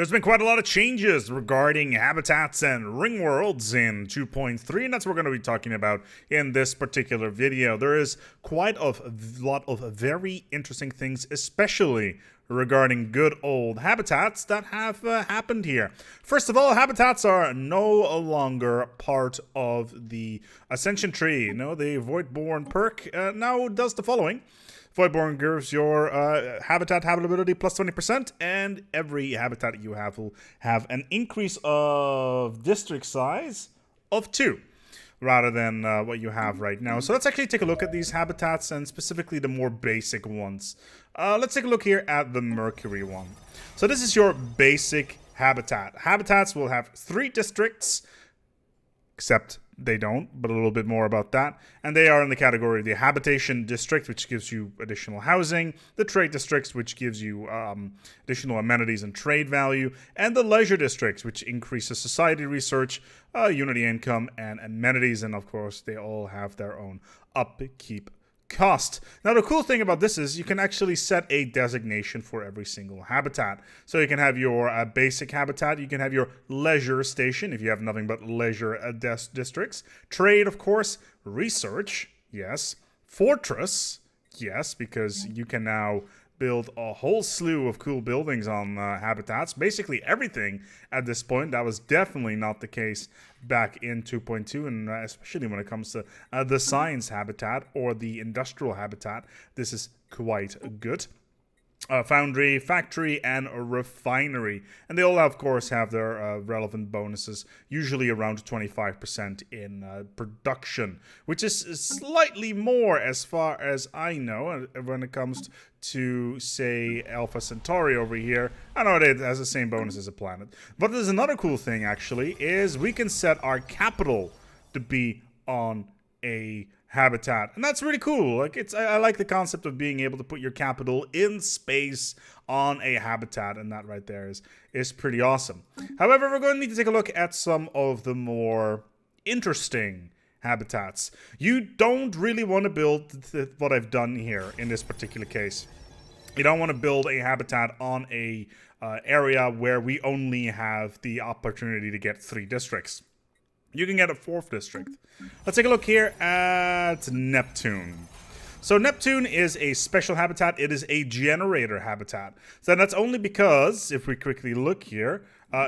There's been quite a lot of changes regarding habitats and Ringworlds in 2.3, and that's what we're going to be talking about in this particular video. There is quite a lot of very interesting things, especially regarding good old habitats that have happened here. First of all, habitats are no longer part of the Ascension tree. No, the Voidborn perk now does the following. Voidborn gives your habitat habitability plus 20%, and every habitat you have will have an increase of district size of 2, rather than what you have right now. So let's actually take a look at these habitats, and specifically the more basic ones. Let's take a look here at the Mercury one. So this is your basic habitat. Habitats will have 3 districts, except they don't, but a little bit more about that. And they are in the category of the habitation district, which gives you additional housing, the trade districts, which gives you additional amenities and trade value, and the leisure districts, which increases society research, unity income, and amenities. And of course, they all have their own upkeep cost. Now, the cool thing about this is you can actually set a designation for every single habitat. So you can have your basic habitat, you can have your leisure station if you have nothing but leisure districts, trade, of course, research, yes, fortress, yes, because you can now build a whole slew of cool buildings on habitats, basically everything at this point. That was definitely not the case back in 2.2, and especially when it comes to the science habitat or the industrial habitat, this is quite good. Foundry, factory, and a refinery. And they all, of course, have their relevant bonuses, usually around 25% in production, which is slightly more, as far as I know, when it comes to, say, Alpha Centauri over here. I know it has the same bonus as a planet. But there's another cool thing, actually, is we can set our capital to be on a habitat, and that's really cool. Like, I like the concept of being able to put your capital in space on a habitat, and that right there is pretty awesome. However, we're going to need to take a look at some of the more interesting habitats. You don't really want to build what I've done here in this particular case. You don't want to build a habitat on a area where we only have the opportunity to get 3 districts. You can get a 4th district. Let's take a look here at Neptune. So Neptune is a special habitat. It is a generator habitat. So that's only because, if we quickly look here,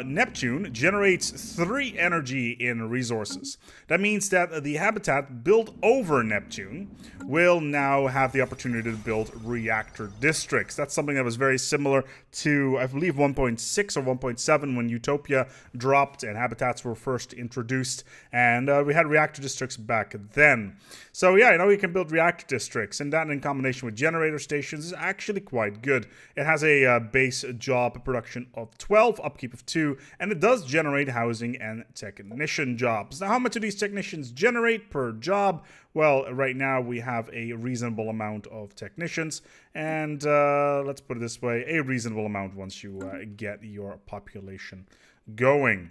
Neptune generates 3 energy in resources. That means that the habitat built over Neptune will now have the opportunity to build reactor districts. That's something that was very similar to, I believe, 1.6 or 1.7 when Utopia dropped and habitats were first introduced. And we had reactor districts back then. So yeah, you can build reactor districts, and that in combination with generator stations is actually quite good. It has a base job production of 12, upkeep of 2, and it does generate housing and technician jobs. Now, how much do these technicians generate per job? Well, right now we have a reasonable amount of technicians, and let's put it this way, a reasonable amount once you get your population going.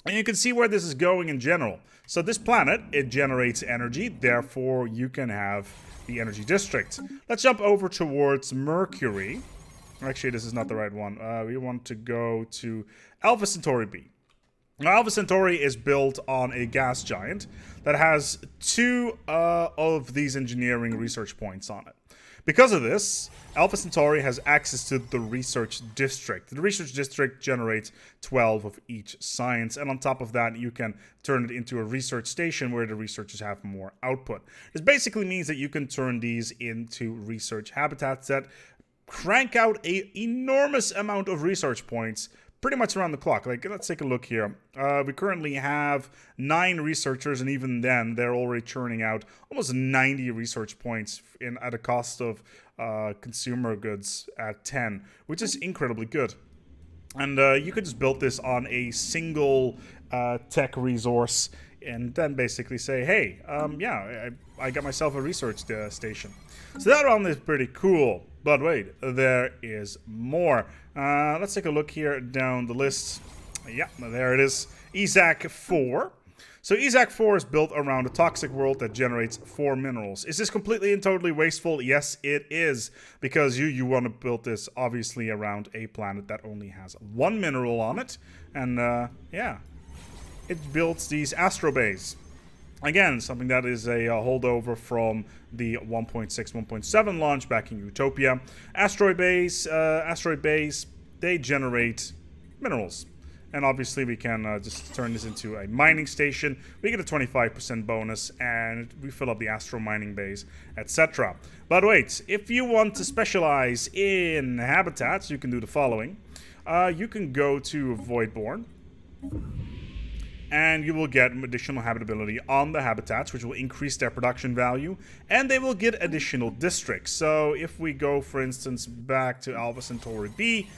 And you can see where this is going in general. So this planet, it generates energy, therefore you can have the energy district. Let's jump over towards Mercury. Actually, this is not the right one. We want to go to Alpha Centauri B. Now, Alpha Centauri is built on a gas giant that has 2 of these engineering research points on it. Because of this, Alpha Centauri has access to the research district. The research district generates 12 of each science, and on top of that, you can turn it into a research station where the researchers have more output. This basically means that you can turn these into research habitats that crank out an enormous amount of research points pretty much around the clock. Like, let's take a look here. We currently have 9 researchers, and even then, they're already churning out almost 90 research points at a cost of consumer goods at 10, which is incredibly good. And you could just build this on a single tech resource, and then basically say, hey, I got myself a research station. So that one is pretty cool. But wait, there is more. Let's take a look here down the list. Yeah, there it is. ESAC 4. So ESAC 4 is built around a toxic world that generates 4 minerals. Is this completely and totally wasteful? Yes, it is. Because you want to build this, obviously, around a planet that only has 1 mineral on it. And, yeah. It builds these Asteroid Base. Again, something that is a holdover from the 1.6, 1.7 launch back in Utopia. Asteroid Base, they generate minerals. And obviously we can just turn this into a mining station. We get a 25% bonus and we fill up the astro mining base, etc. But wait, if you want to specialize in habitats, you can do the following. You can go to Voidborn. And you will get additional habitability on the habitats, which will increase their production value, and they will get additional districts. So if we go, for instance, back to Alpha Centauri B,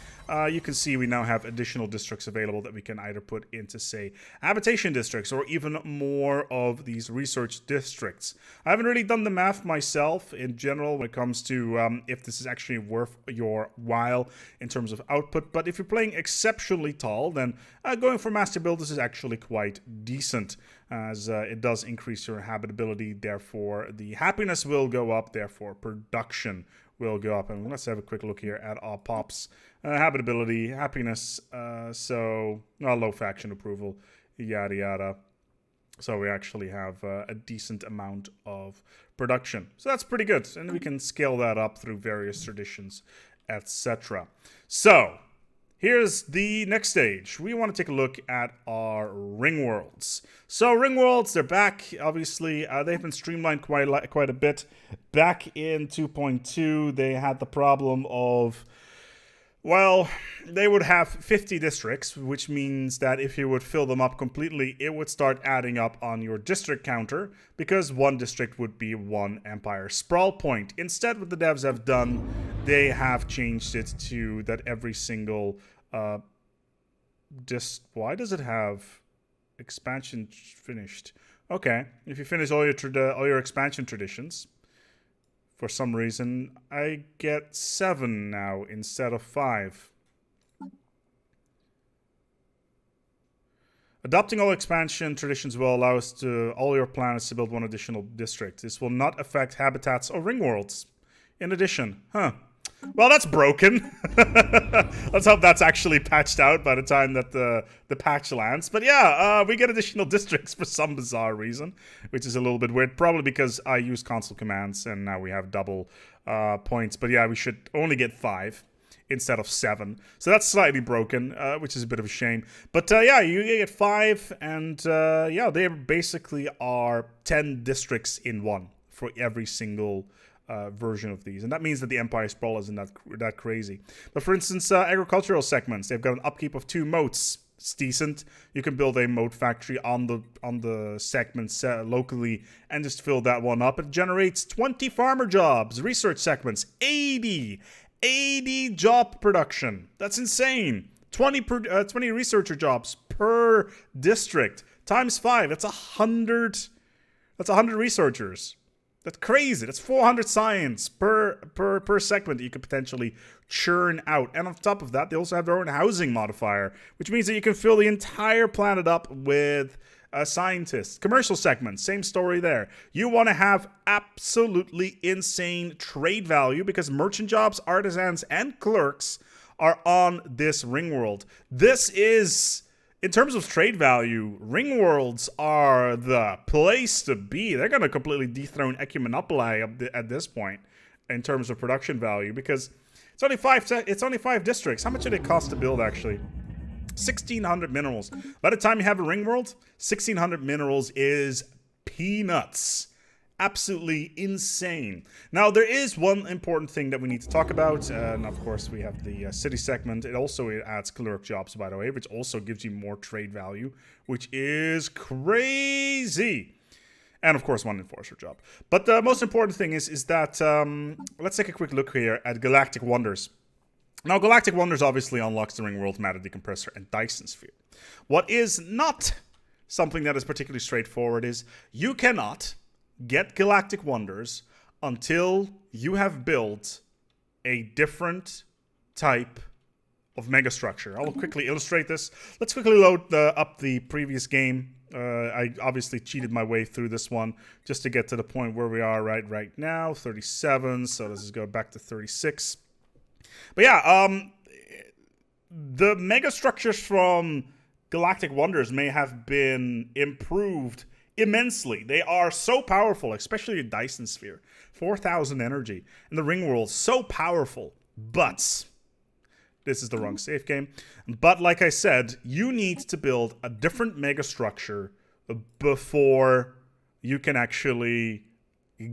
you can see we now have additional districts available that we can either put into, say, habitation districts or even more of these research districts. I haven't really done the math myself in general when it comes to if this is actually worth your while in terms of output, but if you're playing exceptionally tall, then going for master build, this is actually quite decent, as it does increase your habitability, therefore the happiness will go up, therefore production will go up. And let's have a quick look here at our pops. Habitability, happiness, low faction approval, yada yada. So we actually have a decent amount of production. So that's pretty good. And we can scale that up through various traditions, etc. So here's the next stage. We want to take a look at our Ringworlds. So Ringworlds, they're back. Obviously, they've been streamlined quite a bit. Back in 2.2, they had the problem of, well, they would have 50 districts, which means that if you would fill them up completely, it would start adding up on your district counter, because one district would be one empire sprawl point. Instead, what the devs have done, they have changed it to that every single why does it have expansion finished? Okay, if you finish all your expansion traditions, for some reason I get 7 now instead of 5. Adopting all expansion traditions will allow us to all your planets to build one additional district. This will not affect habitats or Ringworlds. In addition, well, that's broken. Let's hope that's actually patched out by the time that the patch lands. But yeah, we get additional districts for some bizarre reason, which is a little bit weird. Probably because I use console commands and now we have double points. But yeah, we should only get 5 instead of 7. So that's slightly broken, which is a bit of a shame. But yeah, you get 5, and yeah, they basically are 10 districts in one for every single version of these, and that means that the Empire Sprawl isn't that crazy. But for instance, agricultural segments, they've got an upkeep of 2 moats. It's decent. You can build a moat factory on the segments locally and just fill that one up. It generates 20 farmer jobs. Research segments, 80 job production. That's insane. 20 researcher jobs per district times 5. That's 100. That's 100 researchers. That's crazy. That's 400 science per segment that you could potentially churn out. And on top of that, they also have their own housing modifier, which means that you can fill the entire planet up with scientists. Commercial segments, same story there. You want to have absolutely insane trade value because merchant jobs, artisans, and clerks are on this Ringworld. This is, in terms of trade value, Ringworlds are the place to be. They're going to completely dethrone Ecumonopoli at this point in terms of production value, because it's only 5 districts. How much do they cost to build, actually? 1,600 minerals. By the time you have a Ringworld, 1,600 minerals is peanuts. Absolutely insane. Now, there is one important thing that we need to talk about, and of course we have the city segment. It adds clerk jobs, by the way, which also gives you more trade value, which is crazy. And of course, one enforcer job. But the most important thing is that, let's take a quick look here at Galactic Wonders. Now, Galactic Wonders obviously unlocks the Ringworld, Matter Decompressor, and Dyson Sphere. What is not something that is particularly straightforward is you cannot get Galactic Wonders until you have built a different type of megastructure. I'll quickly illustrate this. Let's quickly load up the previous game I obviously cheated my way through this one just to get to the point where we are right now, 37. So let's just go back to 36. But yeah, the megastructures from Galactic Wonders may have been improved immensely. They are so powerful, especially the Dyson Sphere. 4,000 energy. And the Ringworlds, so powerful. But this is the wrong save game. But like I said, you need to build a different megastructure before you can actually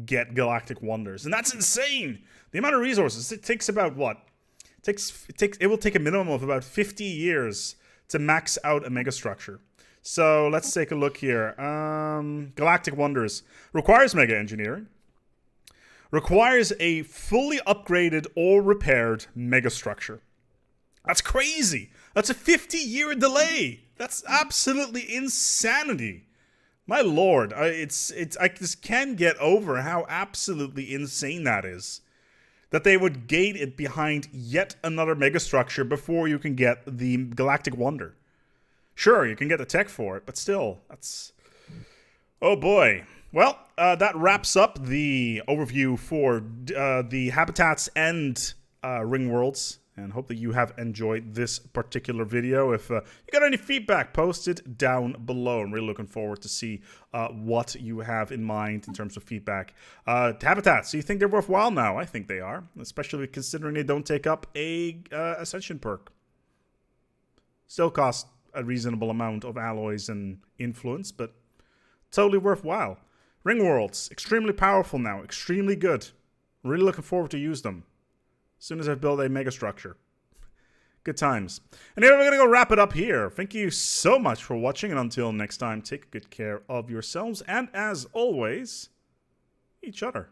get Galactic Wonders. And that's insane! The amount of resources, it takes about what? It will take a minimum of about 50 years to max out a megastructure. So let's take a look here. Galactic Wonders requires mega engineering. Requires a fully upgraded or repaired megastructure. That's crazy. That's a 50-year delay. That's absolutely insanity. My lord, I just can't get over how absolutely insane that is. That they would gate it behind yet another megastructure before you can get the Galactic Wonder. Sure, you can get the tech for it, but still, that's... Oh boy. Well, that wraps up the overview for the habitats and Ringworlds. And hope that you have enjoyed this particular video. If you got any feedback, post it down below. I'm really looking forward to see what you have in mind in terms of feedback. Habitats, do you think they're worthwhile now? I think they are, especially considering they don't take up a Ascension perk. Still cost a reasonable amount of alloys and influence, but totally worthwhile. Ringworlds, extremely powerful now, extremely good. Really looking forward to use them. As soon as I build a megastructure. Good times. And anyway, we're going to go wrap it up here. Thank you so much for watching, and until next time, take good care of yourselves, and as always, each other.